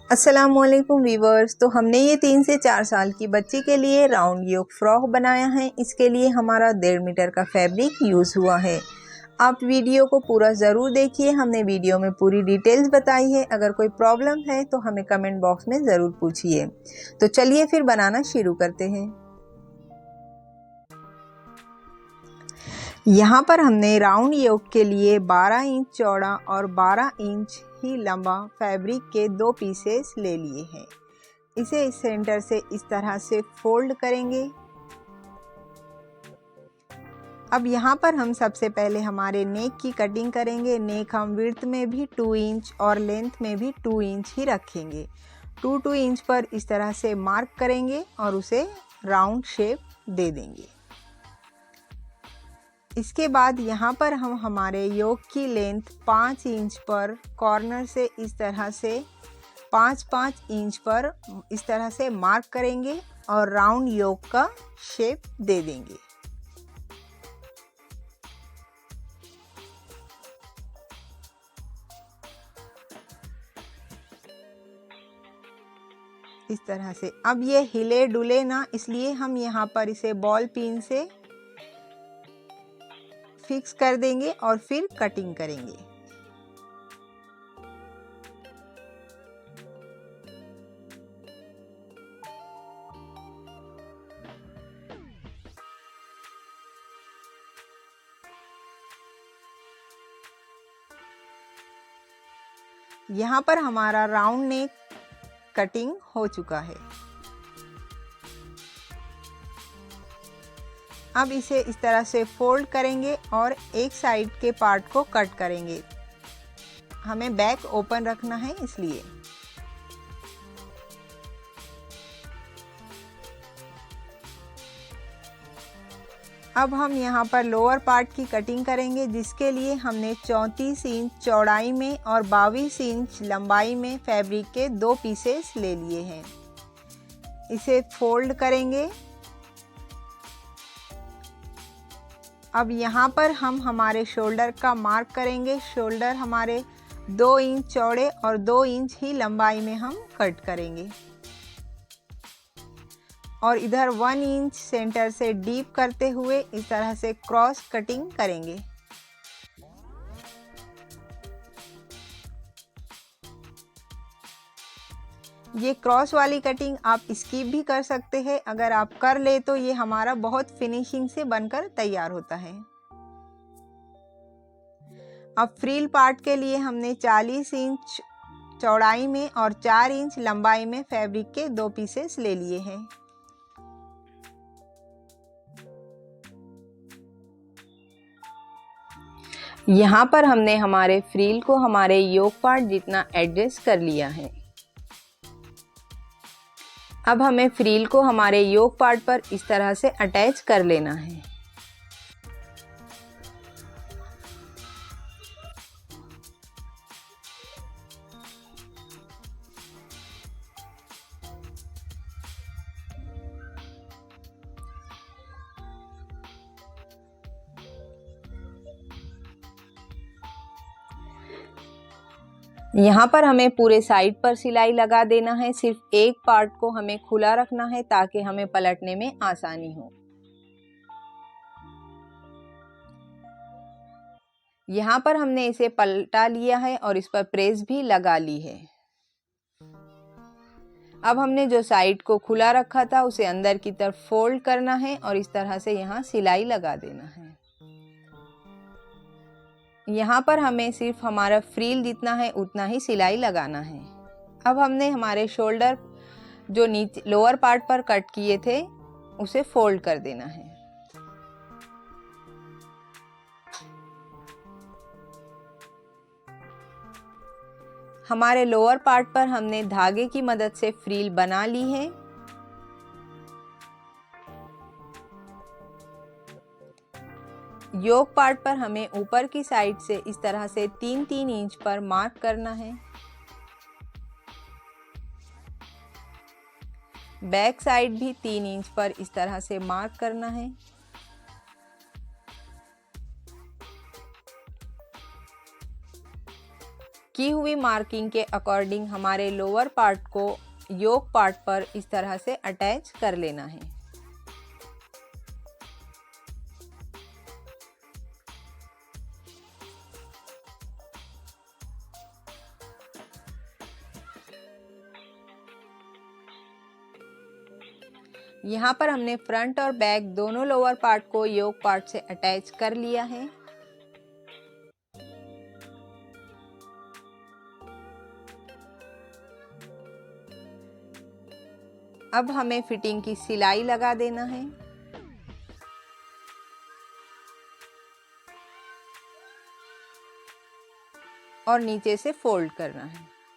अस्सलामुअलैकुम वीवर्स। तो हमने ये 3 से 4 साल की बच्ची के लिए राउंड योक फ्रॉक बनाया है। इसके लिए हमारा 1.5 मीटर का फैब्रिक यूज़ हुआ है। आप वीडियो को पूरा ज़रूर देखिए, हमने वीडियो में पूरी डिटेल्स बताई है। अगर कोई प्रॉब्लम है तो हमें कमेंट बॉक्स में ज़रूर पूछिए। तो चलिए फिर बनाना शुरू करते हैं। यहाँ पर हमने राउंड योक के लिए 12 इंच चौड़ा और 12 इंच ही लंबा फैब्रिक के 2 पीसेस ले लिए हैं। इसे सेंटर से इस तरह से फोल्ड करेंगे। अब यहाँ पर हम सबसे पहले हमारे नेक की कटिंग करेंगे। नेक हम विड्थ में भी 2 इंच और लेंथ में भी 2 इंच ही रखेंगे। 2 इंच पर इस तरह से मार्क करेंगे और उसे राउंड शेप दे देंगे। इसके बाद यहाँ पर हम हमारे योक की लेंथ 5 इंच पर कॉर्नर से इस तरह से 5-5 इंच पर इस तरह से मार्क करेंगे और राउंड योक का शेप दे देंगे। इस तरह से। अब ये हिले डुले ना, इसलिए हम यहाँ पर इसे बॉल पिन से फिक्स कर देंगे और फिर कटिंग करेंगे। यहाँ पर हमारा राउंड नेक कटिंग हो चुका है। अब इसे इस तरह से फोल्ड करेंगे और एक साइड के पार्ट को कट करेंगे। हमें बैक ओपन रखना है इसलिए। अब हम यहाँ पर लोअर पार्ट की कटिंग करेंगे, जिसके लिए हमने 34 इंच चौड़ाई में और 22 इंच लंबाई में फैब्रिक के 2 पीसेस ले लिए हैं। इसे फोल्ड करेंगे। अब यहाँ पर हम हमारे शोल्डर का मार्क करेंगे। शोल्डर हमारे 2 इंच चौड़े और 2 इंच ही लंबाई में हम कट करेंगे और इधर 1 इंच सेंटर से डीप करते हुए इस तरह से क्रॉस कटिंग करेंगे। ये क्रॉस वाली कटिंग आप स्किप भी कर सकते हैं। अगर आप कर ले तो ये हमारा बहुत फिनिशिंग से बनकर तैयार होता है। अब फ्रिल पार्ट के लिए हमने 40 इंच चौड़ाई में और 4 इंच लंबाई में फैब्रिक के 2 पीसेस ले लिए हैं। यहाँ पर हमने हमारे फ्रिल को हमारे योक पार्ट जितना एडजस्ट कर लिया है। अब हमें फ्रिल को हमारे योक पार्ट पर इस तरह से अटैच कर लेना है। यहाँ पर हमें पूरे साइड पर सिलाई लगा देना है। सिर्फ एक पार्ट को हमें खुला रखना है ताकि हमें पलटने में आसानी हो। यहाँ पर हमने इसे पलटा लिया है और इस पर प्रेस भी लगा ली है। अब हमने जो साइड को खुला रखा था उसे अंदर की तरफ फोल्ड करना है और इस तरह से यहाँ सिलाई लगा देना है। यहाँ पर हमें सिर्फ हमारा फ्रिल जितना है उतना ही सिलाई लगाना है। अब हमने हमारे शोल्डर जो नीचे लोअर पार्ट पर कट किए थे उसे फोल्ड कर देना है। हमारे लोअर पार्ट पर हमने धागे की मदद से फ्रिल बना ली है। योक पार्ट पर हमें ऊपर की साइड से इस तरह से 3-3 इंच पर मार्क करना है। बैक साइड भी 3 इंच पर इस तरह से मार्क करना है। की हुई मार्किंग के अकॉर्डिंग हमारे लोअर पार्ट को योक पार्ट पर इस तरह से अटैच कर लेना है। यहाँ पर हमने फ्रंट और बैक दोनों लोअर पार्ट को योक पार्ट से अटैच कर लिया है। अब हमें फिटिंग की सिलाई लगा देना है और नीचे से फोल्ड करना है।